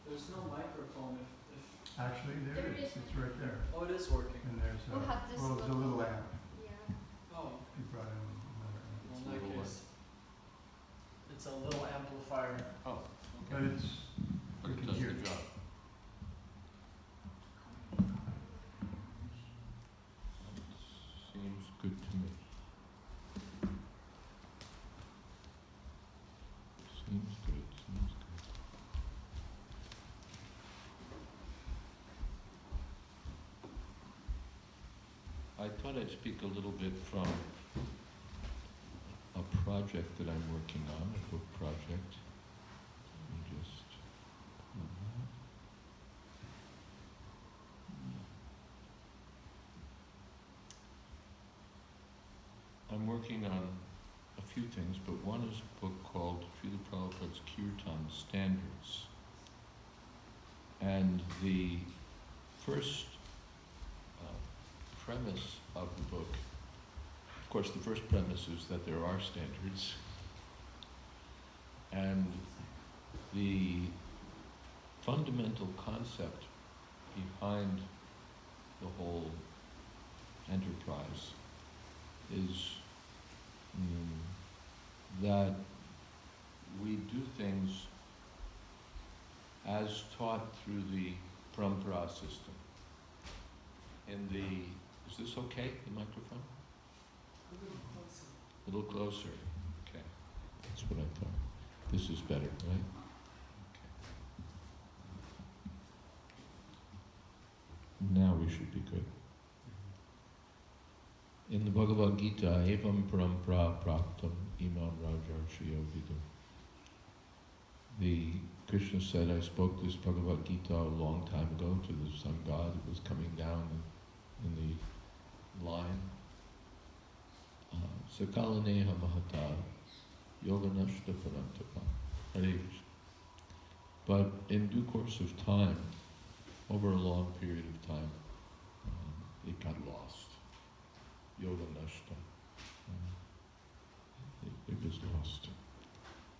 There's no microphone if Actually, there There is. is. It's right there. oh, it is working. And there's We'll have this well, it's a little amp. Yeah. Oh, You brought in another amp. well, in that case, it's a little amplifier. Oh, But okay. it's, But we it can does hear the it. job. Seems good to me. Seems good, seems good. I thought I'd speak a little bit from a project that I'm working on, a book project. Let me just pull that. I'm working on a few things, but one is a book called Srila Prabhupada's Kirtan Standards. And the first premise of the book, of course the first premise is that there are standards, and the fundamental concept behind the whole enterprise is that we do things as taught through the parampara system. Is this okay, the microphone? A little closer. A little closer, okay. That's what I thought. This is better, right? Okay. Now we should be good. In the Bhagavad Gita, evam parampara praktam imam rajarshio vidu. The Krishna said, I spoke this Bhagavad Gita a long time ago to the sun god who was coming down in the line. Sakalaneha mahata yoganashta parantapa. Hare Krishna. But in due course of time, over a long period of time, it got lost. Yoga nashta. It was lost.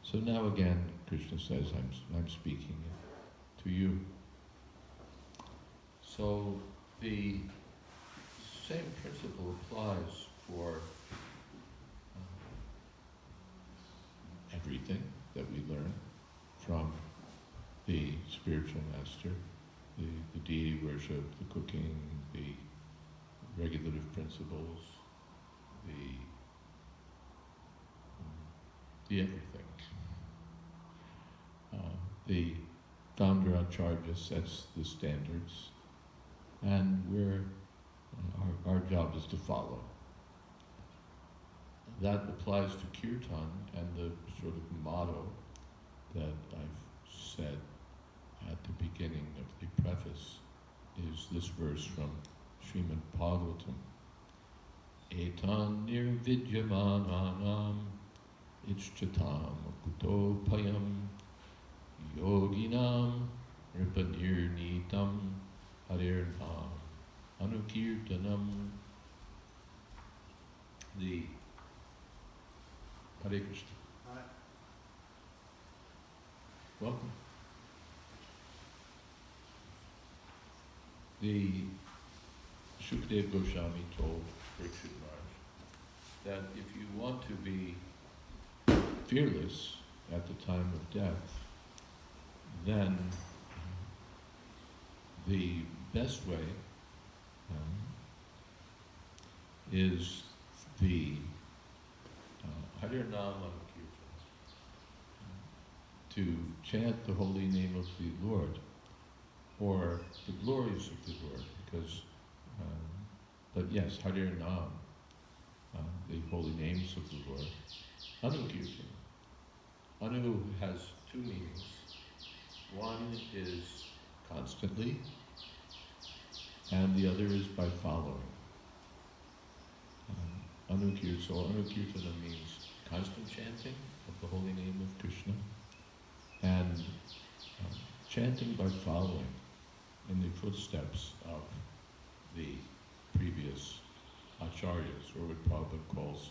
So now again, Krishna says, I'm speaking it to you. So the same principle applies for everything that we learn from the spiritual master, the deity worship, the cooking, the regulative principles, the everything. The founder Acharya sets the standards, and our job is to follow. That applies to Kirtan, and the sort of motto that I've said at the beginning of the preface is this verse from Srimad Bhagavatam. Etan nirvidyamananam ichchatam kutopayam yoginam ripanirnitam harirnam anukirtanam. The Hare Krishna. Hi. Welcome. The Shukdev Goswami told Parikshit Maharaj that if you want to be fearless at the time of death, then the best way is the Harir Nam Kirtan, to chant the holy name of the Lord, or the glories of the Lord, because, but yes, Harir Nam, the holy names of the Lord. Anu Kirtan. Anu has two meanings. One is constantly, and the other is by following. Anu Kirtan. So Anu Kirtana means constant chanting of the holy name of Krishna, and chanting by following in the footsteps of the previous acharyas, or what Prabhupada calls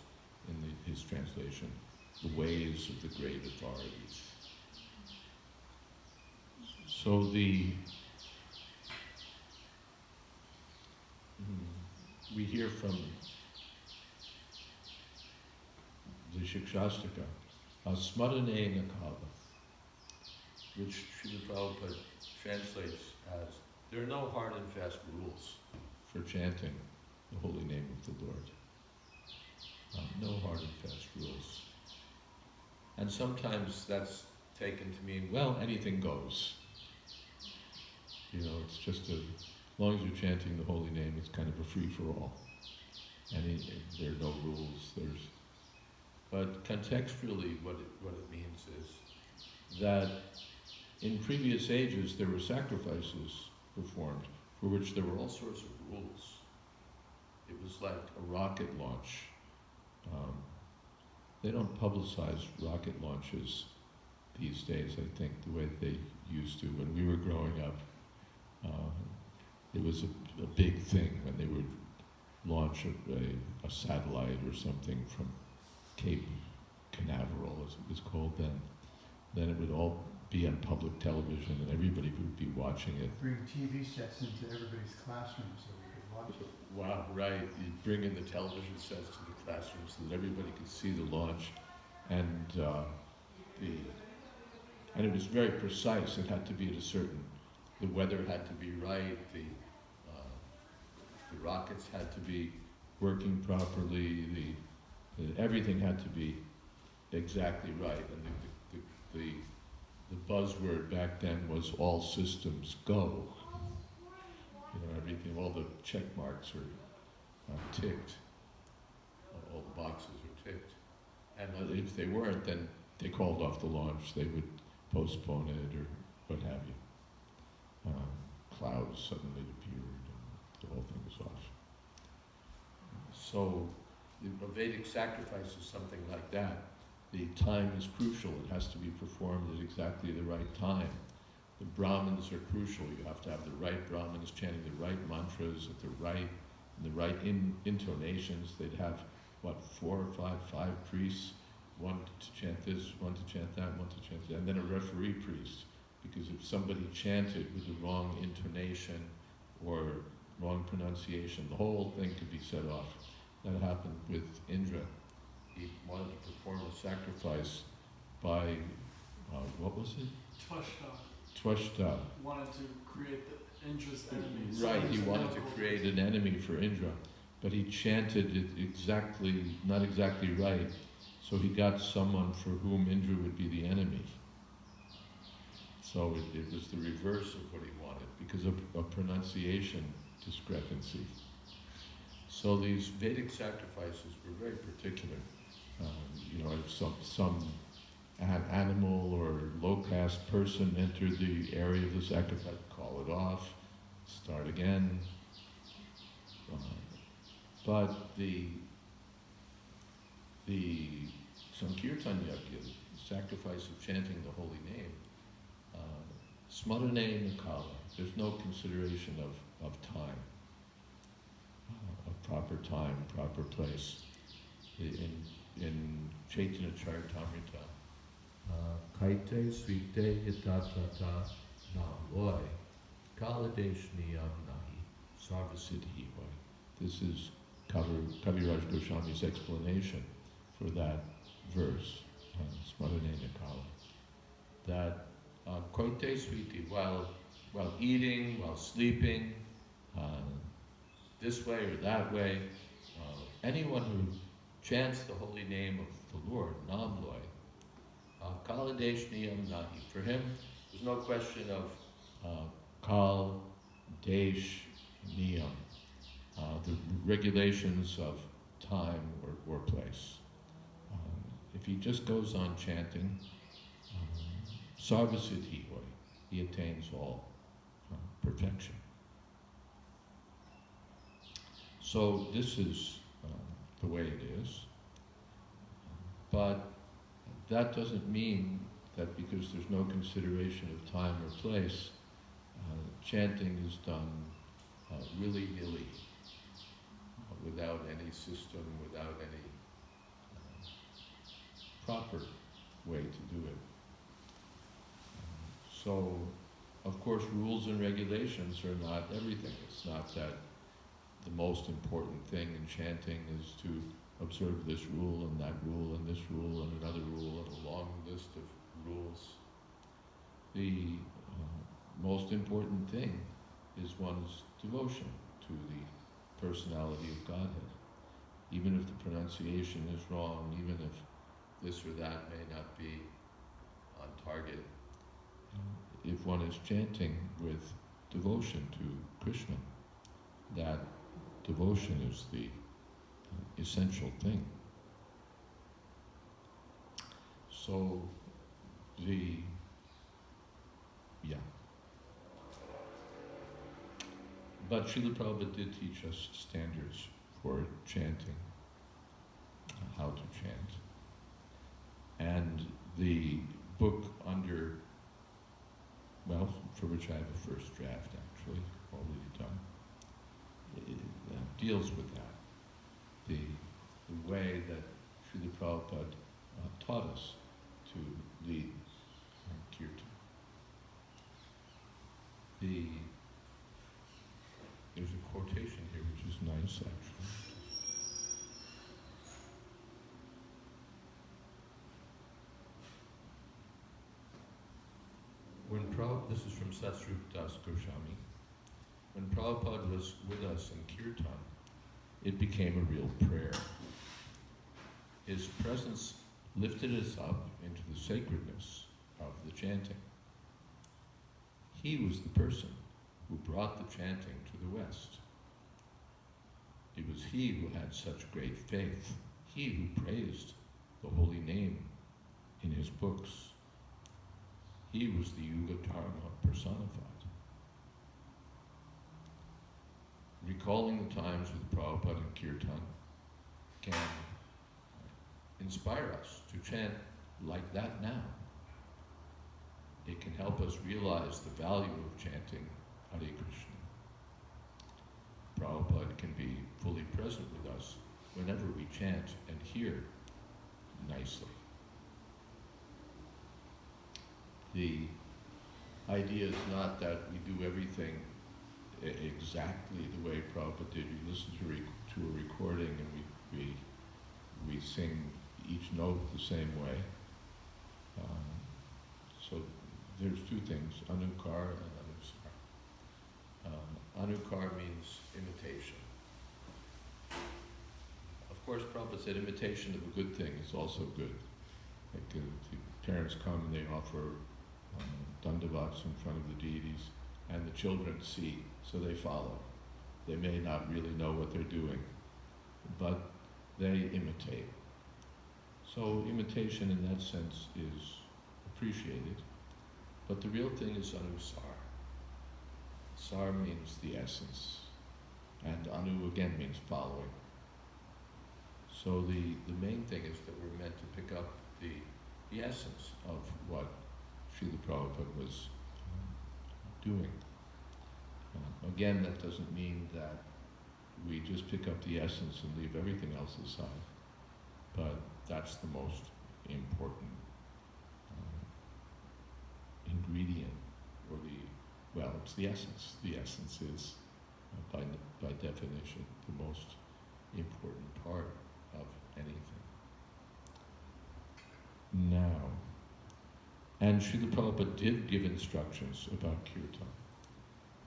in his translation, the ways of the great authorities. So we hear from the Shikshastika, Smaranena Kala, which Srila Prabhupada translates as, there are no hard and fast rules for chanting the holy name of the Lord. No hard and fast rules. And sometimes that's taken to mean, well, anything goes. You know, it's just as long as you're chanting the holy name, it's kind of a free-for-all. And there are no rules. But contextually, what it means is that in previous ages there were sacrifices performed for which there were all sorts of rules. It was like a rocket launch. They don't publicize rocket launches these days, I think, the way they used to. When we were growing up, it was a big thing when they would launch a satellite or something from Cape Canaveral, as it was called then. Then it would all be on public television and everybody would be watching it. Bring TV sets into everybody's classroom so we could watch it. Wow, right. You bring in the television sets to the classroom so that everybody could see the launch. And it was very precise. It had to be at a certain, the weather had to be right, the rockets had to be working properly, everything had to be exactly right. And the buzzword back then was all systems go. You know, everything, all the check marks are ticked. All the boxes are ticked. And if they weren't, then they called off the launch. They would postpone it or what have you. Clouds suddenly appeared and the whole thing was off. So a Vedic sacrifice is something like that. The time is crucial. It has to be performed at exactly the right time. The Brahmins are crucial. You have to have the right Brahmins chanting the right mantras at the right intonations. They'd have, five priests, one to chant this, one to chant that, one to chant that, and then a referee priest. Because if somebody chanted with the wrong intonation or wrong pronunciation, the whole thing could be set off. That happened with Indra. He wanted to perform a sacrifice by, what was it? Twashta. Wanted to create Indra's enemy. Right, he wanted to create an enemy for Indra, but he chanted it not exactly right, so he got someone for whom Indra would be the enemy. So it was the reverse of what he wanted, because of a pronunciation discrepancy. So these Vedic sacrifices were very particular. If some animal or low caste person entered the area of the sacrifice, call it off, start again. But the Sankirtan Yajna, the sacrifice of chanting the holy name, Smarane Nikala, there's no consideration of time, of proper time, proper place. In Chaitanya Charitamrita, Kaite Svite Yatatata Naloi Kaladesh Niyam Nahi Sarvasiddhi Hoy. This is Kaviraj Goswami's explanation for that verse, Smarane Nikala. That Koite Sviti, while eating, while sleeping, this way or that way, anyone who chants the holy name of the Lord, Nam Loy, Kaladesh Niyam Nahi. For him, there's no question of Kal, Desh, Niyam, the regulations of time or place. If he just goes on chanting, Sarvasiddhi Hoy, he attains all perfection. So this is the way it is. But that doesn't mean that because there's no consideration of time or place, chanting is done willy-nilly, without any system, without any proper way to do it. So Of course, rules and regulations are not everything. It's not that the most important thing in chanting is to observe this rule and that rule and this rule and another rule and a long list of rules. The most important thing is one's devotion to the personality of Godhead. Even if the pronunciation is wrong, even if this or that may not be on target, if one is chanting with devotion to Krishna, that devotion is the essential thing. So but Srila Prabhupada did teach us standards for chanting, how to chant. And the book under, well, for which I have a first draft actually, already done, it deals with that. The way that Srila Prabhupada taught us to lead Kirtan. There's a quotation here which is nice actually. This is from Satsrup Das Goswami. When Prabhupada was with us in Kirtan, it became a real prayer. His presence lifted us up into the sacredness of the chanting. He was the person who brought the chanting to the West. It was he who had such great faith, he who praised the holy name in his books. He was the Yuga Dharma personified. Recalling the times with Prabhupada and Kirtan can inspire us to chant like that now. It can help us realize the value of chanting Hare Krishna. Prabhupada can be fully present with us whenever we chant and hear nicely. The idea is not that we do everything exactly the way Prabhupada did. We listen to a recording and we sing each note the same way. So there's two things, anukar and anusar. Anukar means imitation. Of course, Prabhupada said imitation of a good thing is also good. Like the parents come and they offer dandavats in front of the deities, and the children see, so they follow. They may not really know what they're doing, but they imitate. So imitation in that sense is appreciated, but the real thing is anusar. Sar means the essence, and anu again means following. So the main thing is that we're meant to pick up the essence of what Srila Prabhupada was doing. Again, that doesn't mean that we just pick up the essence and leave everything else aside, but that's the most important ingredient, or it's the essence. The essence is, by definition, the most important part of anything. Now, and Srila Prabhupada did give instructions about Kirtan.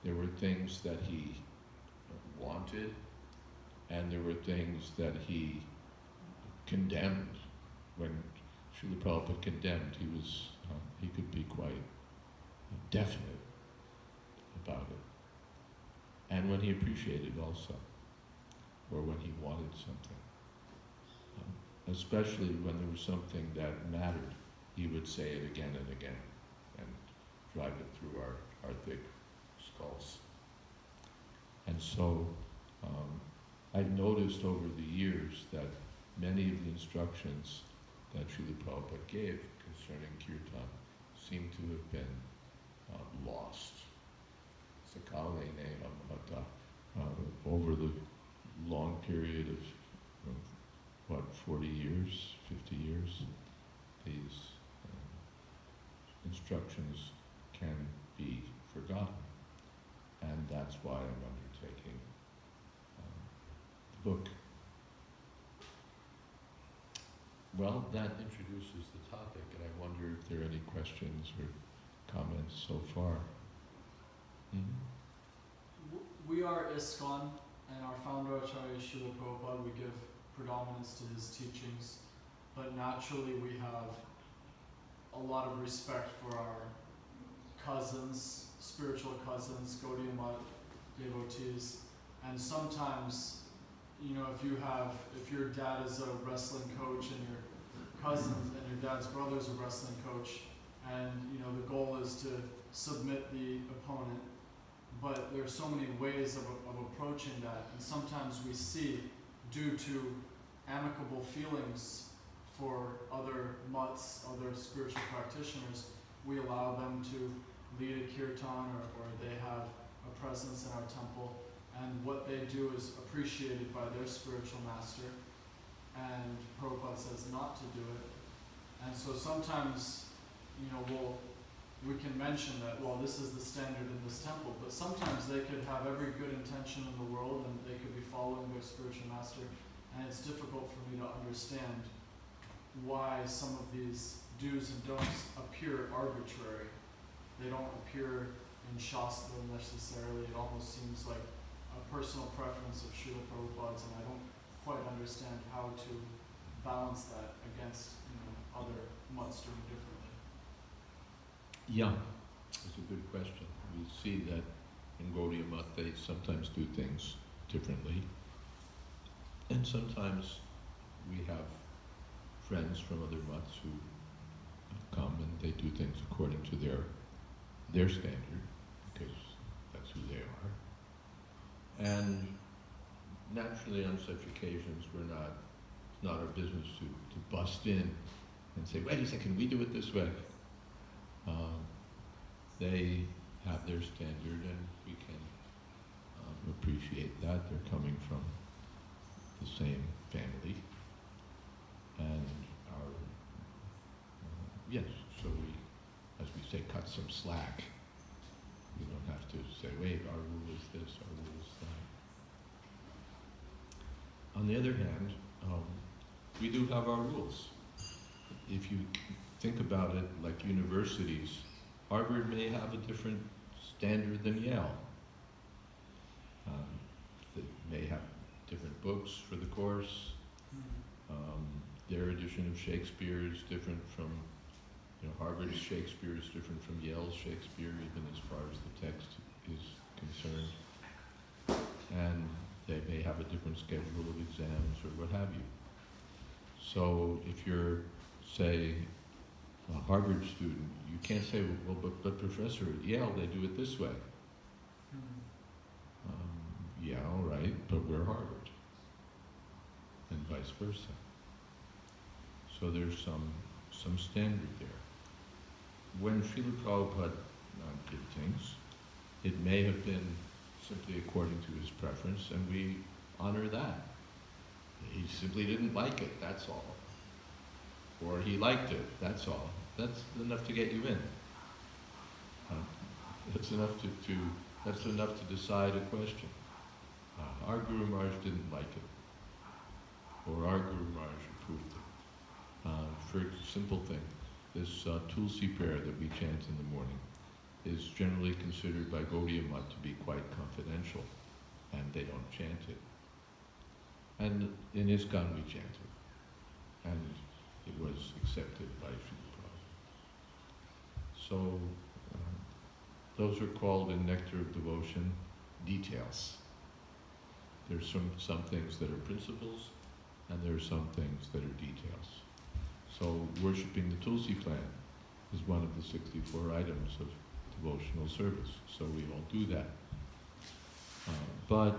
There were things that he wanted, and there were things that he condemned. When Srila Prabhupada condemned, he could be quite definite about it. And when he appreciated also, or when he wanted something. Especially when there was something that mattered, he would say it again and again and drive it through our thick skulls. And so I've noticed over the years that many of the instructions that Srila Prabhupada gave concerning Kirtan seem to have been lost. Sakale over the long period of 40 years, 50 years, these instructions can be forgotten. And that's why I'm undertaking the book. Well, that introduces the topic, and I wonder if there are any questions or comments so far. We are ISKCON, and our founder Acharya Srila Prabhupada, we give predominance to his teachings, but naturally we have a lot of respect for our cousins, spiritual cousins, Gaudiya Math devotees, and sometimes, you know, if your dad is a wrestling coach and your cousins and your dad's brother is a wrestling coach, and you know the goal is to submit the opponent, but there are so many ways of approaching that, and sometimes we see, due to amicable feelings for other mutts, other spiritual practitioners, we allow them to lead a kirtan or they have a presence in our temple, and what they do is appreciated by their spiritual master, and Prabhupada says not to do it. And so sometimes, you know, we can mention that, well, this is the standard in this temple, but sometimes they could have every good intention in the world and they could be following their spiritual master, and it's difficult for me to understand why some of these do's and don'ts appear arbitrary. They don't appear in Shastra necessarily. It almost seems like a personal preference of Srila Prabhupada's, and I don't quite understand how to balance that against, you know, other mutts doing differently. Yeah, it's a good question. We see that in Gaudiya Math they sometimes do things differently, and sometimes we have friends from other mutts who come and they do things according to their standard, because that's who they are. And naturally on such occasions it's not our business to bust in and say, wait a second, we do it this way. They have their standard, and we can appreciate that. They're coming from the same family, and our yes, so we, as we say, cut some slack. We don't have to say, wait, our rule is this, our rule is that. On the other hand, we do have our rules. If you think about it, like universities, Harvard may have a different standard than Yale. They may have different books for the course. Their edition of Shakespeare is different from, you know, Harvard's Shakespeare is different from Yale's Shakespeare, even as far as the text is concerned. And they may have a different schedule of exams or what have you. So if you're, say, a Harvard student, you can't say, well, but professor, at Yale, they do it this way. Yeah, all right, but we're Harvard, and vice versa. So there's some standard there. When Srila Prabhupada did things, it may have been simply according to his preference, and we honor that. He simply didn't like it, that's all. Or he liked it, that's all. That's enough to get you in. That's enough to decide a question. Our Guru Maharaj didn't like it, or our Guru Maharaj approved it. For a simple thing, this Tulsi prayer that we chant in the morning is generally considered by Gaudiya Math to be quite confidential, and they don't chant it. And in ISKCON we chant it, and it was accepted by Srila Prabhupada. So those are called in Nectar of Devotion details. There's some things that are principles, and there are some things that are details. So worshipping the Tulsi plant is one of the 64 items of devotional service. So we all do that. But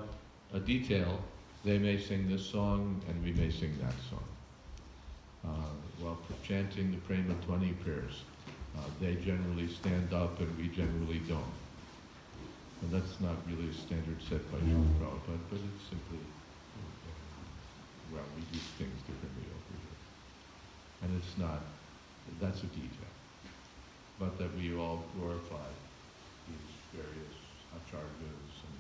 a detail, they may sing this song and we may sing that song. While chanting the Prema 20 prayers, they generally stand up and we generally don't. And that's not really a standard set by Srila Prabhupada, but it's simply, well, we do things differently over here. And it's not, that's a detail. But that we all glorify these various acharyas and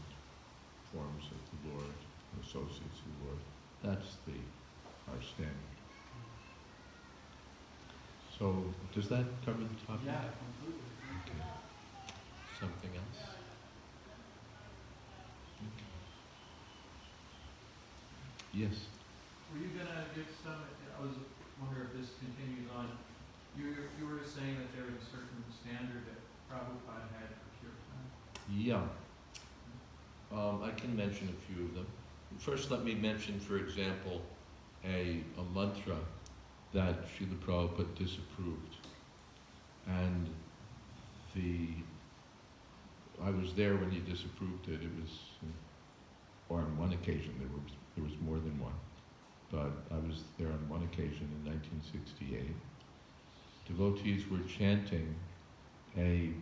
forms of the Lord, associates of the Lord. That's our standard. So, does that cover the topic? Yeah, completely. Okay. Something else? Okay. Yes. Were you gonna give some, I was wondering if this continues on, you were saying that there was a certain standard that Prabhupada had for Kirtan. Yeah. I can mention a few of them. First, let me mention, for example, a mantra that Srila Prabhupada disapproved. And I was there when he disapproved it. It was, or on one occasion, there was more than one. But I was there on one occasion in 1968. Devotees were chanting a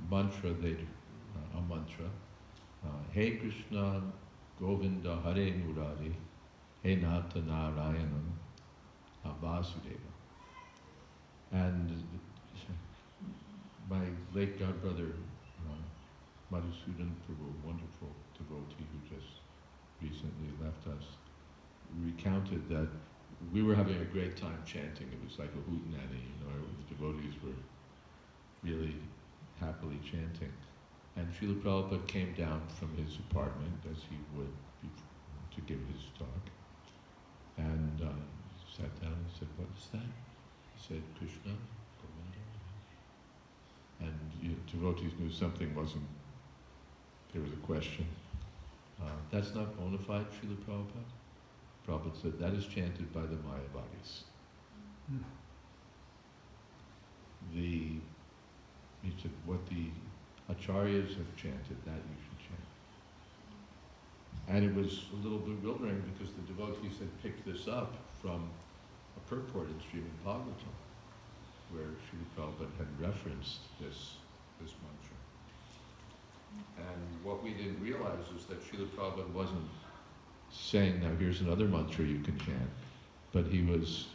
mantra, Hey Krishna, Govinda, Hare Murari, Hey Nata Narayanam, Vasudeva. And my late godbrother, Madhusudan Prabhu, wonderful devotee who just recently left us, recounted that we were having a great time chanting. It was like a hootenanny, the devotees were really happily chanting. And Srila Prabhupada came down from his apartment, as he would to give his talk, and sat down and said, "What is that?" He said, "Krishna, Govinda." And devotees knew something wasn't, there was a question. That's not bona fide, Srila Prabhupada. Prabhupada said, that is chanted by the Mayavadis. He said, what the acharyas have chanted, that you should chant. And it was a little bewildering because the devotees had picked this up from a purport in Srimad Bhagavatam, where Srila Prabhupada had referenced this mantra. And what we didn't realize is that Srila Prabhupada wasn't saying, now here's another mantra you can chant, but he was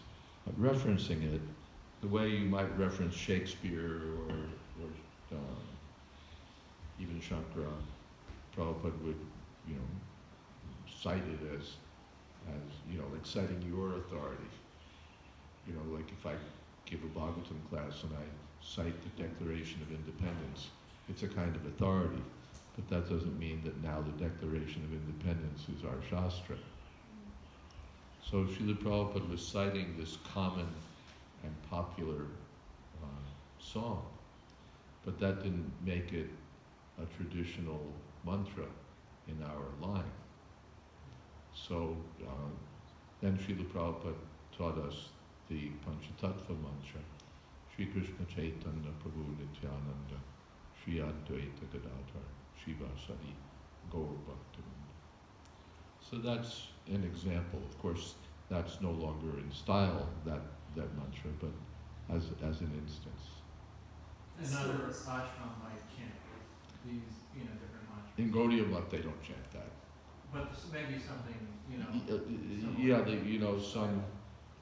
referencing it the way you might reference Shakespeare or even Shankara. Prabhupada would, cite it as like citing your authority. Like if I give a Bhagavatam class and I cite the Declaration of Independence, it's a kind of authority, but that doesn't mean that now the Declaration of Independence is our Shastra. So Srila Prabhupada was citing this common and popular song, but that didn't make it a traditional mantra in our line. So then Srila Prabhupada taught us the Panchatattva mantra, Shri Krishna Chaitanya Prabhu Nityananda, Shri Advaita Gadadhar, Shiva Sari, Gaur Bhaktivinoda. So that's an example. Of course, that's no longer in style, that mantra, but as an instance. Another ashram might chant these, different mantras. In Gaudiya Math, they don't chant that. But maybe something, Yeah, some,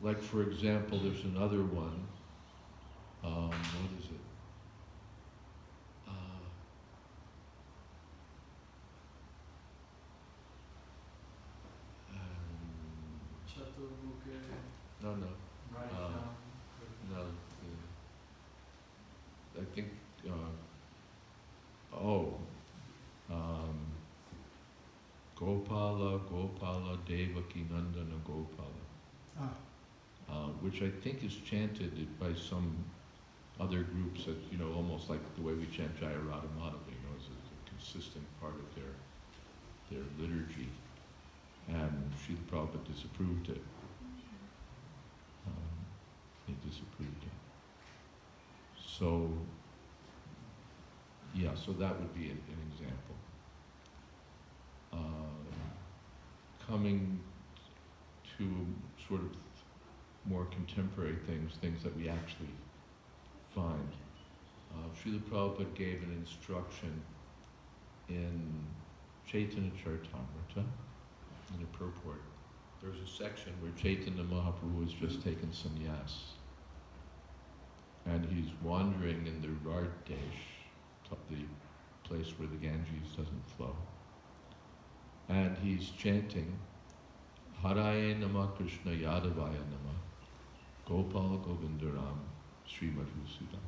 like for example, there's another one, what is it? Chaturmukhe. No, right? no, I think, Gopala, Devaki Nandana Gopala, which I think is chanted by some other groups that, almost like the way we chant Jaya Radha Madhava, is a consistent part of their liturgy. And Srila Prabhupada disapproved it. He disapproved it. So, yeah, so that would be an example. Coming to sort of more contemporary things that we actually find. Srila Prabhupada gave an instruction in Chaitanya Charitamrita, in a purport. There's a section where Chaitanya Mahaprabhu has just taken sannyas. And he's wandering in the Rardesh, the place where the Ganges doesn't flow. And he's chanting, Haraye Nama Krishna Yadavaya Nama Gopal Govindaram Sri Madhusudan.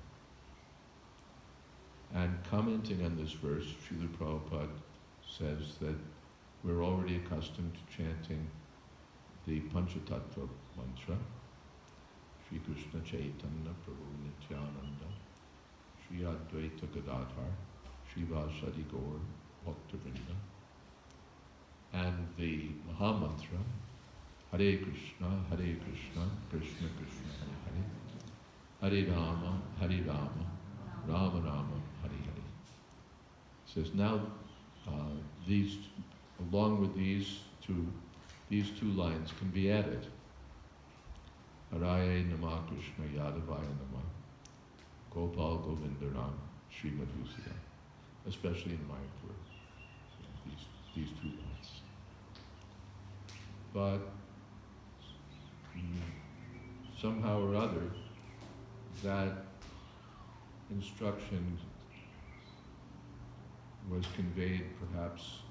And commenting on this verse, Srila Prabhupada says that we're already accustomed to chanting the Panchatattva mantra, Sri Krishna Chaitanya Prabhu Nityananda, Sri Advaita Gadadhar, Sri Vashadi Gaur Bhaktavrinda, and the Mahamantra, Hare Krishna, Krishna Krishna, Hare Hare, Hare Rama, Rama Rama, Hare Hare. It says now, these, along with these two lines can be added. Haraye Nama Krishna Yadavaya Nama Gopal Govindaram Sri Madhusudan, especially in Mayapur. These two lines. But somehow or other, that instruction was conveyed perhaps,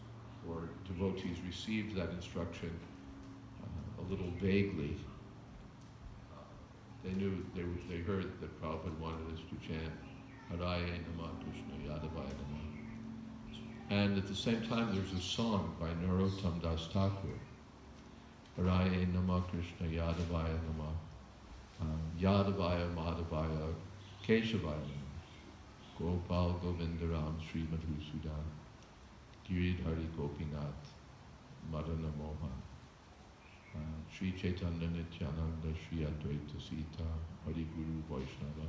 or devotees received that instruction a little vaguely. They knew, they heard that Prabhupada wanted us to chant Haraye Nama Krishna Yadavaya Nama. And at the same time there's a song by Narottam Das Thakur, Haraye Nama Krishna Yadavaya Nama Yadavaya Madhavaya Keshavaya Nama Gopal Govindaram Sri Madhusudan Giridhari Gopinath Madana Mohan Sri Chaitanya Nityananda Sri Advaita Sita Hari Guru Vaishnava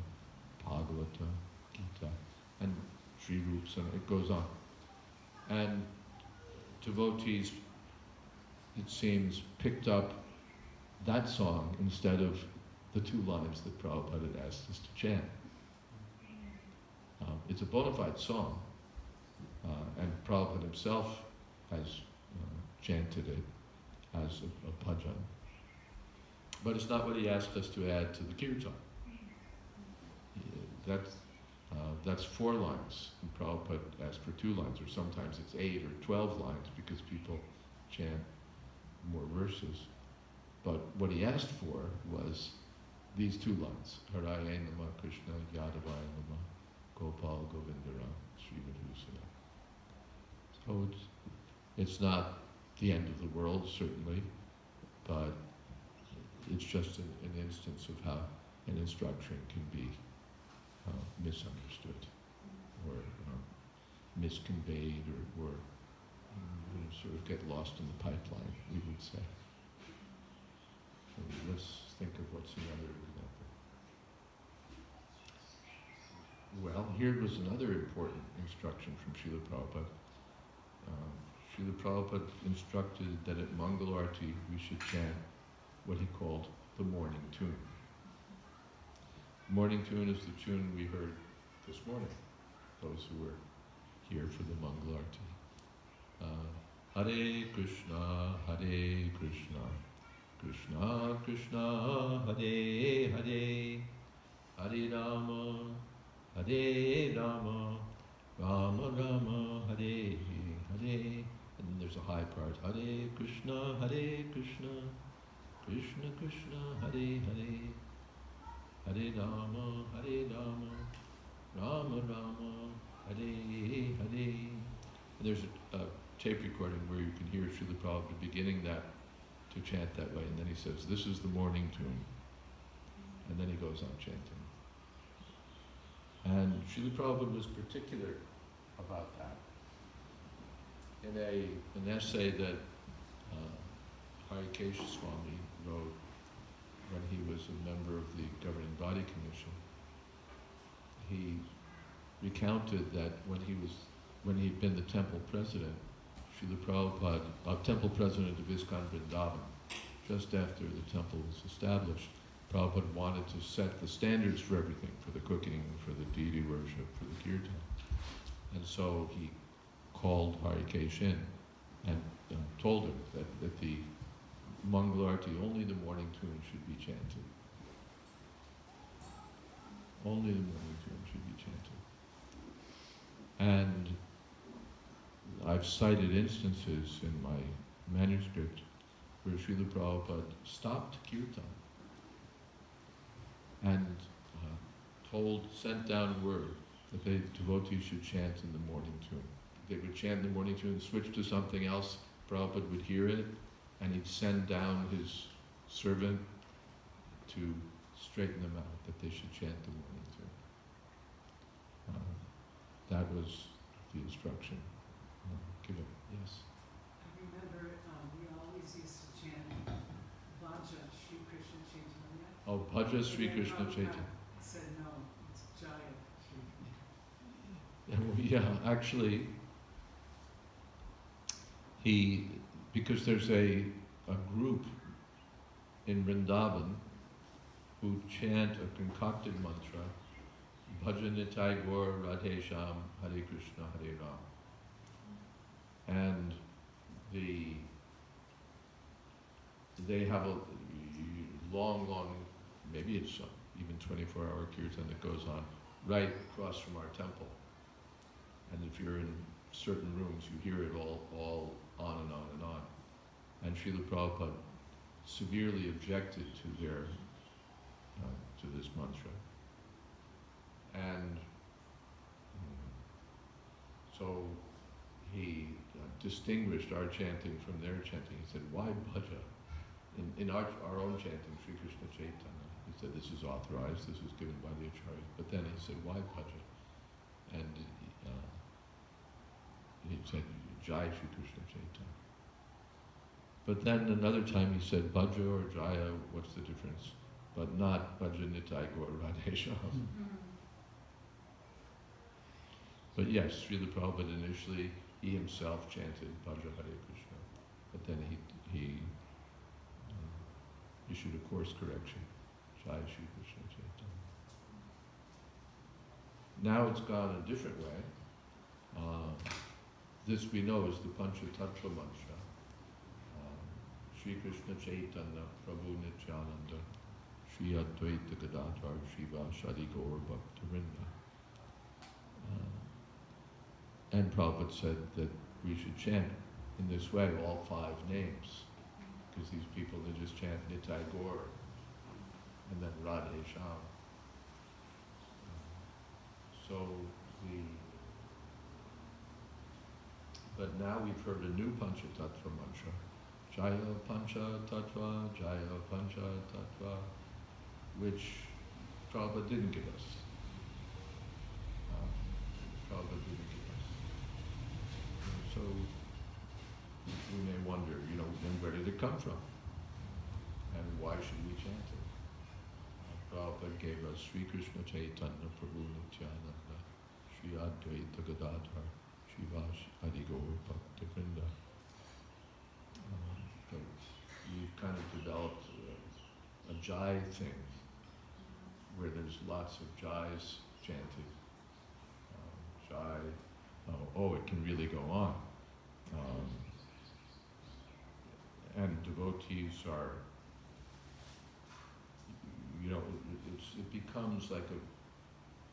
Bhagavata Gita and Sri Rups, and it goes on. And devotees, it seems, picked up that song instead of the two lines that Prabhupada had asked us to chant. It's a bona fide song, and Prabhupada himself has chanted it as a bhajan. But it's not what he asked us to add to the Kirtan. That's 4 lines, and Prabhupada asked for 2 lines, or sometimes it's 8 or 12 lines because people chant more verses. But what he asked for was these 2 lines, Haraye Nama Krishna Yadavaya Nama Gopal Govindaram Sri Madhusudan. So it's not the end of the world, certainly, but it's just an instance of how an instruction can be misunderstood or misconveyed or sort of get lost in the pipeline, we would say. So let's think of what's another example. Well, here was another important instruction from Srila Prabhupada. Srila Prabhupada instructed that at Mangal Arati we should chant what he called the morning tune. Morning tune is the tune we heard this morning, those who were here for the Mangal Arati. Hare Krishna, Krishna Krishna, Hare Hare, Hare Rama, Rama Rama, Hare Hare. And then there's a high part, Hare Krishna, Krishna Krishna, Hare Hare, Hare Rama, Rama Rama, Hare Hare. And there's a tape recording where you can hear Srila Prabhupada beginning that to chant that way, and then he says, this is the morning tune, and then he goes on chanting. And Srila Prabhupada was particular about that. In an essay that HH Swami wrote when he was a member of the governing body commission, he recounted that when he'd been the temple president, Srila Prabhupada, temple president of ISKCON Vrindavan, just after the temple was established, Prabhupada wanted to set the standards for everything, for the cooking, for the deity worship, for the kirtan. And so he called Harikesh in and told him that the Mangal Arati, only the morning tune should be chanted. Only the morning tune should be chanted. And I've cited instances in my manuscript where Srila Prabhupada stopped Kirtan and sent down word that the devotees should chant in the morning tune. They would chant in the morning tune, switch to something else, Prabhupada would hear it, and he'd send down his servant to straighten them out, that they should chant the morning tune. That was the instruction. Give it, yes. I remember we always used to chant Bhaja Sri Krishna Chaitanya. Oh, Bhaja Sri And then Krishna Prabhupada Chaitanya. said no, it's Jaya Sri Yeah, actually, because there's a group in Vrindavan who chant a concocted mantra, Bhajanitay Gaur Radhe Sham Hare Krishna Hare Ram. And they have a long, maybe it's even 24-hour kirtan that goes on right across from our temple. And if you're in certain rooms, you hear it all on and on and on. And Srila Prabhupada severely objected to to this mantra. And so he distinguished our chanting from their chanting. He said, why bhaja? In our own chanting, Sri Krishna Chaitanya, he said, this is authorized, this is given by the Acharya. But then he said, why bhaja? And he said, Jai Sri Krishna Chaitanya. But then another time he said, bhaja or jaya, what's the difference? But not bhaja nitai gaur radhe sham. But yes, Srila Prabhupada initially, he himself chanted Bhaja Hare Krishna, but then he issued a course correction, Jai Shri Krishna Chaitanya. Now it's gone a different way. This we know is the Pancha Tattva mantra. Shri Krishna Chaitanya Prabhu Nityananda Shri Advaita Gadadhar Shiva Shadi Gaur Bhakta-vrinda. And Prabhupada said that we should chant in this way all 5 names, because these people, they just chant Nitai Gaur and then Radhe Sham. But now we've heard a new Pancha Tattva mantra, Jaya Pancha Tattva, Jaya Pancha Tattva, which Prabhupada didn't give us. Prabhupada didn't give us. So we may wonder, then where did it come from? And why should we chant it? Prabhupada gave us Sri Krishna Chaitanya Prabhu Nityananda Shri Advaita Gadadhar Shiva Adi Gaur Bhakta-vrinda. But we've kind of developed a Jai thing where there's lots of Jais chanted. Jai. It can really go on. And devotees are, it becomes like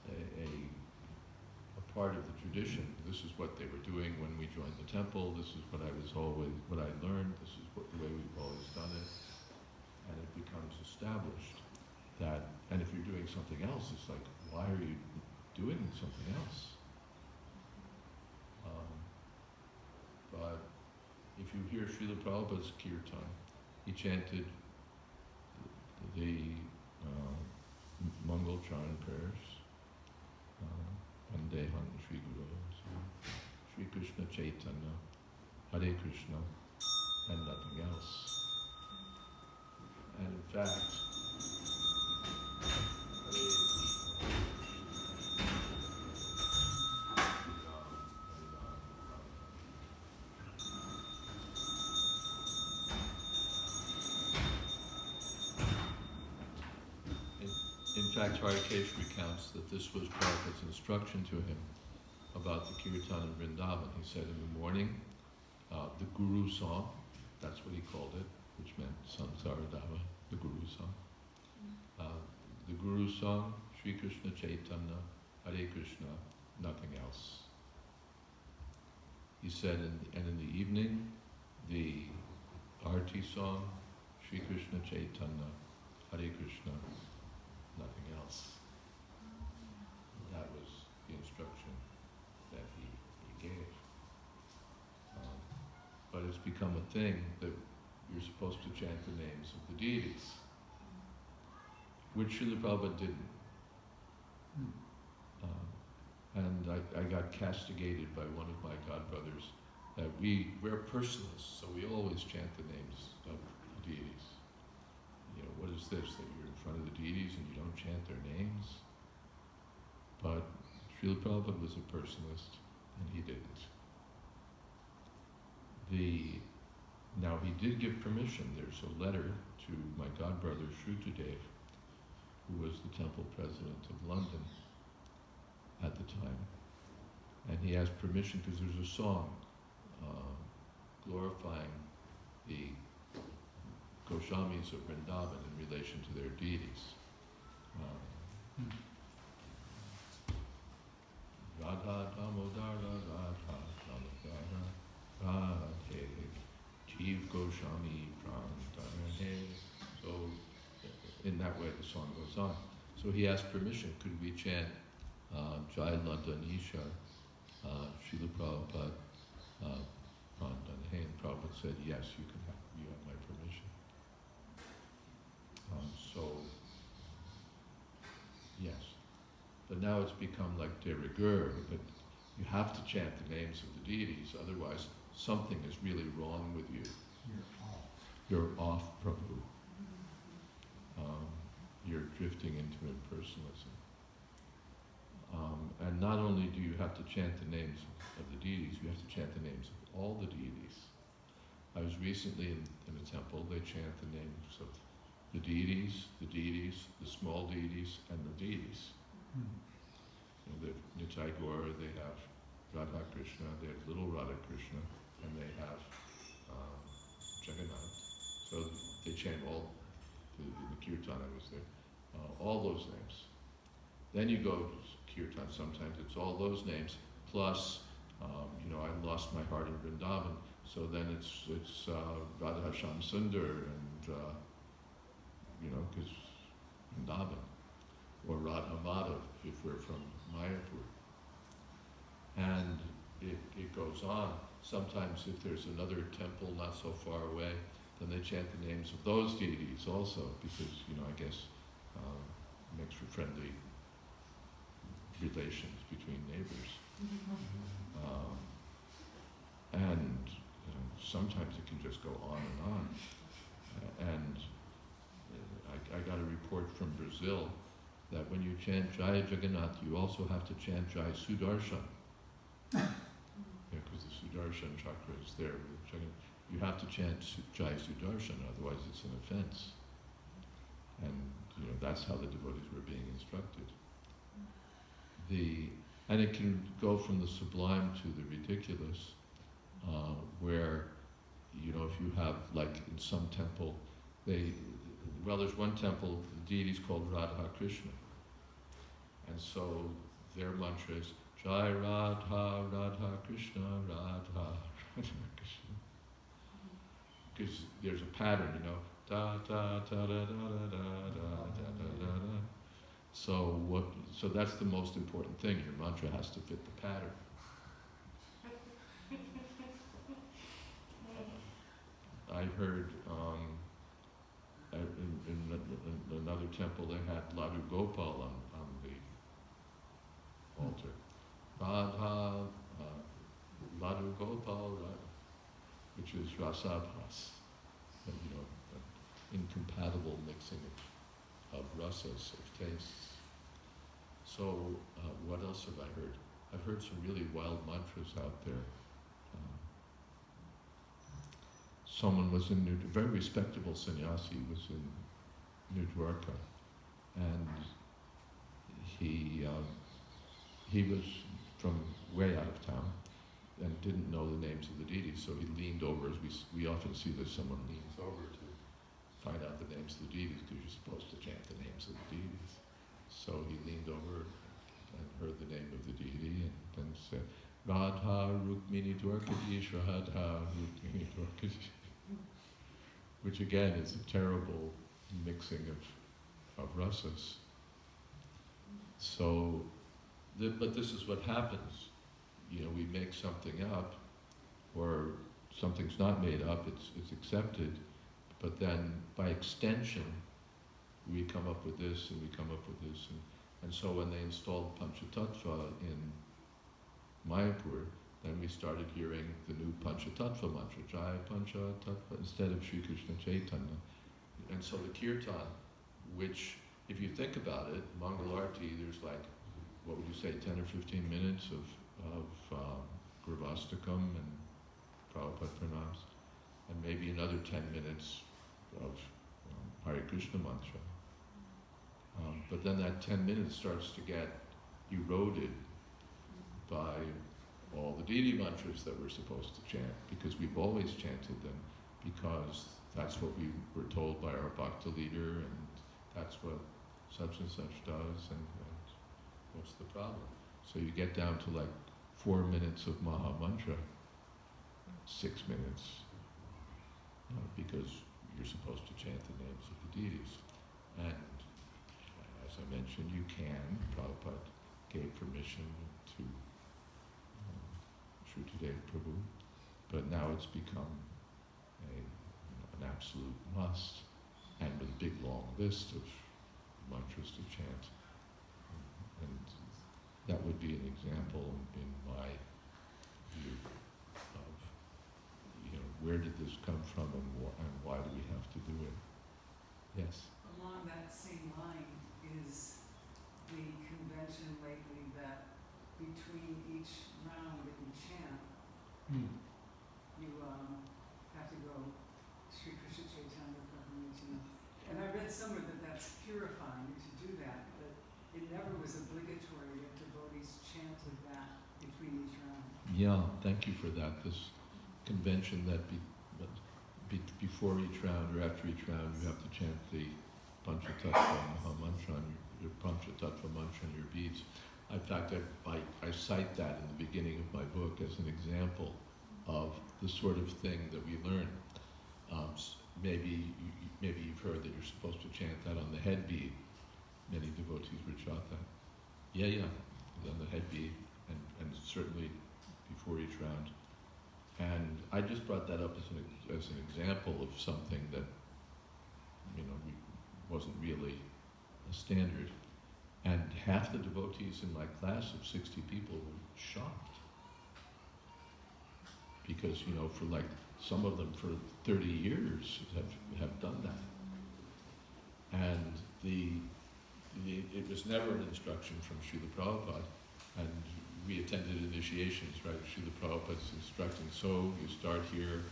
a part of the tradition. This is what they were doing when we joined the temple. This is what I learned. This is the way we've always done it. And it becomes established that, and if you're doing something else, it's like, why are you doing something else? But if you hear Srila Prabhupada's Kirtan, he chanted the Mangal Charan prayers, Vandeham Shri Guru, Shri Krishna Chaitanya, Hare Krishna, and nothing else. And in fact, Harikesh recounts that this was Prabhupada's instruction to him about the Kirtan in Vrindavan. He said in the morning, the Guru song, that's what he called it, which meant Samsaradava, the Guru song. The Guru song, Sri Krishna Chaitanya, Hare Krishna, nothing else. he said, and in the evening, the Arti song, Shri Krishna Chaitanya, Hare Krishna, nothing else. That was the instruction that he gave. But it's become a thing that you're supposed to chant the names of the deities, which Srila Prabhupada didn't. And I got castigated by one of my godbrothers that we're personalists, so we always chant the names of the deities. You know, what is this, that you're in front of the deities and you don't chant their names? But Srila Prabhupada was a personalist, and he didn't. Now he did give permission. There's a letter to my godbrother Shrutudev, who was the temple president of London at the time, and he asked permission because there's a song glorifying the Goswamis of Vrindavan in relation to their deities. Radha Damodara Radha Damodara Radhe Jeev Goswami Prantarhe. So in that way the song goes on. So he asked permission, could we chant Jai Landanisha, Srila Prabhupada, Prantarhe? And Prabhupada said, yes, you have my permission. So, yes. But now it's become like de rigueur, but you have to chant the names of the deities, otherwise something is really wrong with you. You're off Prabhu. You're drifting into impersonalism. And not only do you have to chant the names of the deities, you have to chant the names of all the deities. I was recently in a temple, they chant the names of the deities, the small deities, and the deities. You know, the Nitai Gaur, they have Radha Krishna, they have little Radha Krishna, and they have Jagannath. So they chant all, in the Kirtan I was there, all those names. Then you go to Kirtan, sometimes it's all those names, plus, you know, I lost my heart in Vrindavan, so then it's Radha Sham Sundar and, you know, because Vrindavan. Or Radha Madhav, if we're from Mayapur. And it goes on. Sometimes if there's another temple not so far away, then they chant the names of those deities also, because, you know, I guess it makes for friendly relations between neighbors. And you know, sometimes it can just go on and on. And I got a report from Brazil that when you chant Jai Jagannath, you also have to chant Jai Sudarshan. Because the Sudarshan chakra is there. You have to chant Jai Sudarshan, otherwise it's an offense. And you know, that's how the devotees were being instructed. And it can go from the sublime to the ridiculous, where, you know, if you have, like in some temple, there's one temple, the deity is called Radha Krishna. And so their mantra is Jai Radha, Radha Krishna, Radha, Radha Krishna. Because there's a pattern, you know, da da da da da da da da da da da. So that's the most important thing. Your mantra has to fit the pattern. I heard in another temple they had Ladu Gopal on the altar. Radha, Ladu Gopal, which is rasabhas, and, you know, incompatible mixing of rasas, of tastes. So what else have I heard? I've heard some really wild mantras out there. Someone was in a very respectable sannyasi was in New Dwarka, and he was from way out of town and didn't know the names of the deities, so he leaned over, as we often see that someone leans over to find out the names of the deities, because you're supposed to chant the names of the deities. So he leaned over and heard the name of the deity and then said, Radha Rukmini Dwarkadish Radha Rukmini Dwarkadish, which again is a terrible mixing of rasas. So, but this is what happens. You know, we make something up, or something's not made up, it's accepted, but then by extension, we come up with this and we come up with this. And so when they installed Panchatattva in Mayapur, then we started hearing the new Panchatattva mantra, Jai Panchatattva, instead of Sri Krishna Chaitanya. And so the Kirtan, which, if you think about it, Mangalarti, there's like, what would you say, 10 or 15 minutes of Gurvastakam and Prabhupada pranams, and maybe another 10 minutes of Hare Krishna mantra. But then that 10 minutes starts to get eroded by all the deity mantras that we're supposed to chant, because we've always chanted them, because that's what we were told by our bhakta leader, and that's what such and such does, and what's the problem? So you get down to like 4 minutes of Maha Mantra, 6 minutes, because you're supposed to chant the names of the deities. And as I mentioned, you can, Prabhupada gave permission to Shruti Prabhu, but now it's become an absolute must, and with a big long list of mantras to chant. And that would be an example in my view of, where did this come from, and why do we have to do it? Yes? Along that same line is the convention lately that between each round that you chant, you have to go Sri Krishna Chaitanya Prabhu Nityananda. And I read somewhere that that's purifying to do that, but it never was obligatory that devotees chanted that between each round. Yeah, thank you for that. This convention that before each round or after each round, you have to chant the Panchatattva Maha Mantra, your Panchatattva mantra and your beads. In fact, I cite that in the beginning of my book as an example of the sort of thing that we learn. Maybe you've heard that you're supposed to chant that on the head bead. Many devotees were taught that. Yeah, on the head bead, and certainly before each round. And I just brought that up as an example of something that, wasn't really a standard. And half the devotees in my class of 60 people were shocked. Because, for like, some of them for 30 years have done that. And it was never an instruction from Srila Prabhupada. And we attended initiations, right? Srila Prabhupada's instructing, so you start here,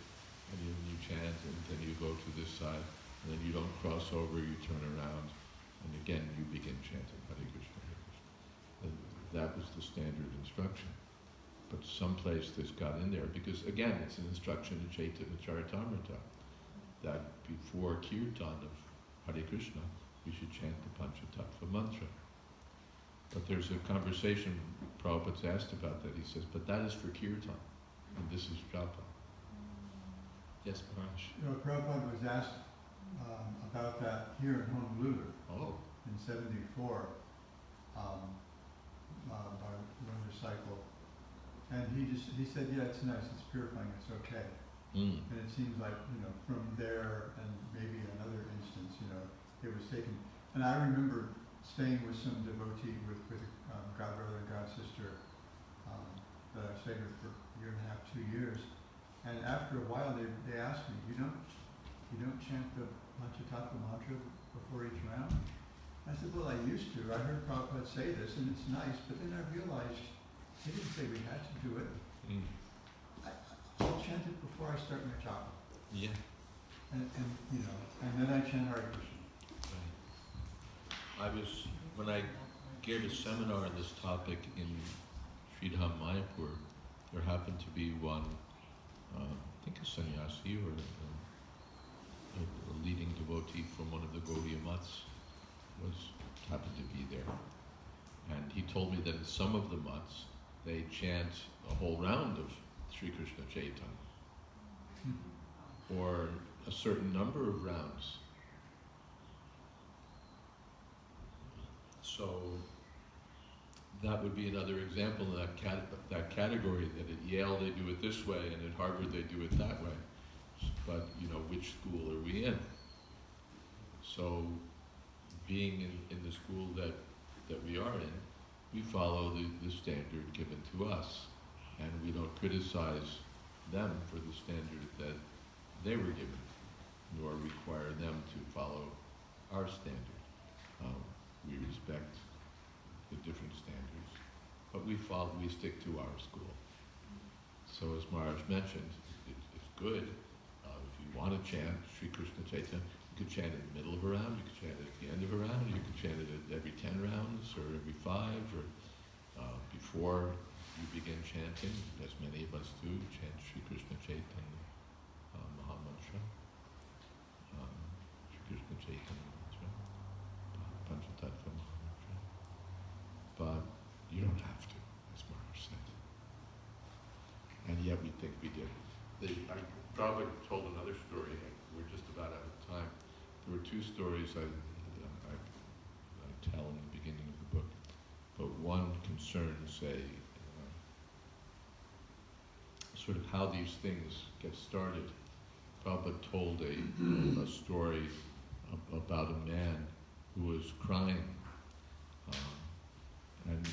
and you chant, and then you go to this side, and then you don't cross over, you turn around, and again you begin chanting Hare Krishna, Hare Krishna. And that was the standard instruction. But someplace this got in there, because again, it's an instruction in Chaitanya Charitamrita, that before Kirtan of Hare Krishna, we should chant the Panchatattva mantra. But there's a conversation, Prabhupada's asked about that. He says, but that is for Kirtan, and this is japa. Yes, Maharaj? Prabhupada was asked about that here in Honolulu in '74 by one disciple. And he said, yeah, it's nice, it's purifying, it's okay. And it seems like, from there and maybe another instance, it was taken. And I remember staying with some devotee, with godbrother and godsister that I stayed with for a year and a half, 2 years. And after a while, they asked me, you don't chant the Panchatattva mantra before each round? I said, well, I used to. I heard Prabhupada say this, and it's nice, but then I realized he didn't say we had to do it. I'll chant it before I start my japa. Yeah. And then I chant Hare Krishna. Right. When I gave a seminar on this topic in Sridham Mayapur, there happened to be one, I think a sannyasi or a leading devotee from one of the Gaudiya mats happened to be there. And he told me that in some of the mats, they chant a whole round of Sri Krishna Chaitanya, or a certain number of rounds. So that would be another example of that category, that at Yale they do it this way and at Harvard they do it that way. But, which school are we in? So being in the school that we are in, we follow the standard given to us, and we don't criticize them for the standard that they were given, nor require them to follow our standard. We respect the different standards, but we stick to our school. So as Maharaj mentioned, it's good. If you want to chant Sri Krishna Chaitanya, you could chant in the middle of a round, you could chant it at the end of a round, you could chant it at every 10 rounds, or every 5, or before you begin chanting, as many of us do, chant Sri Krishna Chaitanya Mahamantra, Sri Krishna Chaitanya Mantra, Panchatattva Mahamantra. But you don't have to, as Maharaj said. And yet we think we did. Prabhupada told another story. We're just about out of time. There were 2 stories I tell in the beginning of the book, but one concerns sort of how these things get started. Prabhupada told a story about a man who was crying, and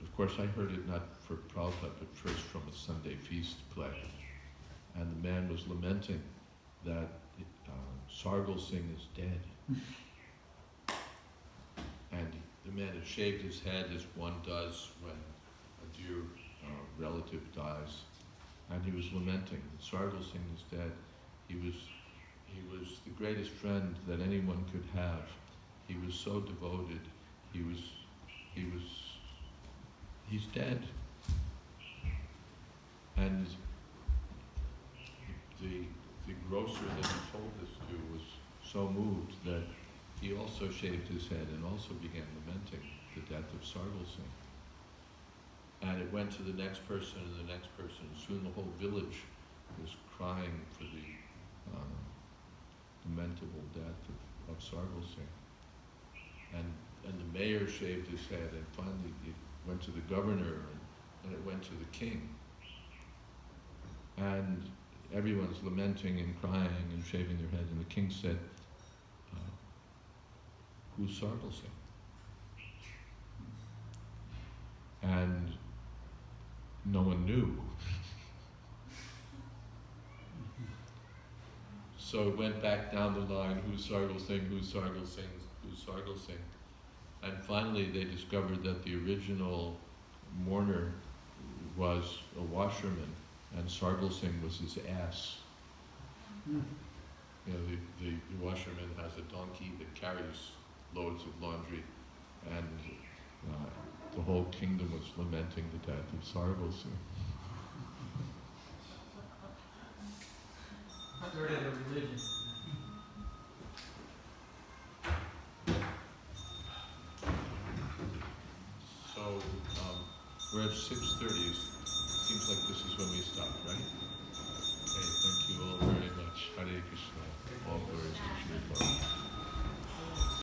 of course I heard it not for Prabhupada, but first from a Sunday feast play. And the man was lamenting that Sargal Singh is dead. And the man had shaved his head, as one does when a dear relative dies. And he was lamenting that Sargal Singh is dead. He was the greatest friend that anyone could have. He was so devoted. He's dead. And the grocer that he told this to was so moved that he also shaved his head and also began lamenting the death of Sargal Singh. And it went to the next person and the next person. Soon the whole village was crying for the lamentable death of Sargal Singh. And the mayor shaved his head, and finally it went to the governor, and it went to the king. And everyone's lamenting and crying and shaving their heads, and the king said, who's Sargal Singh? And no one knew. So it went back down the line, who's Sargal Singh, who's Sargal Singh, who's Sargal Singh. And finally they discovered that the original mourner was a washerman, and Sargal Singh was his ass. The washerman has a donkey that carries loads of laundry, and the whole kingdom was lamenting the death of Sargal Singh. Started a religion. So we're at 6:30. Seems like this is when we stop, right? Okay, thank you all very much. Hare Krishna. All glories to Srila Prabhupada.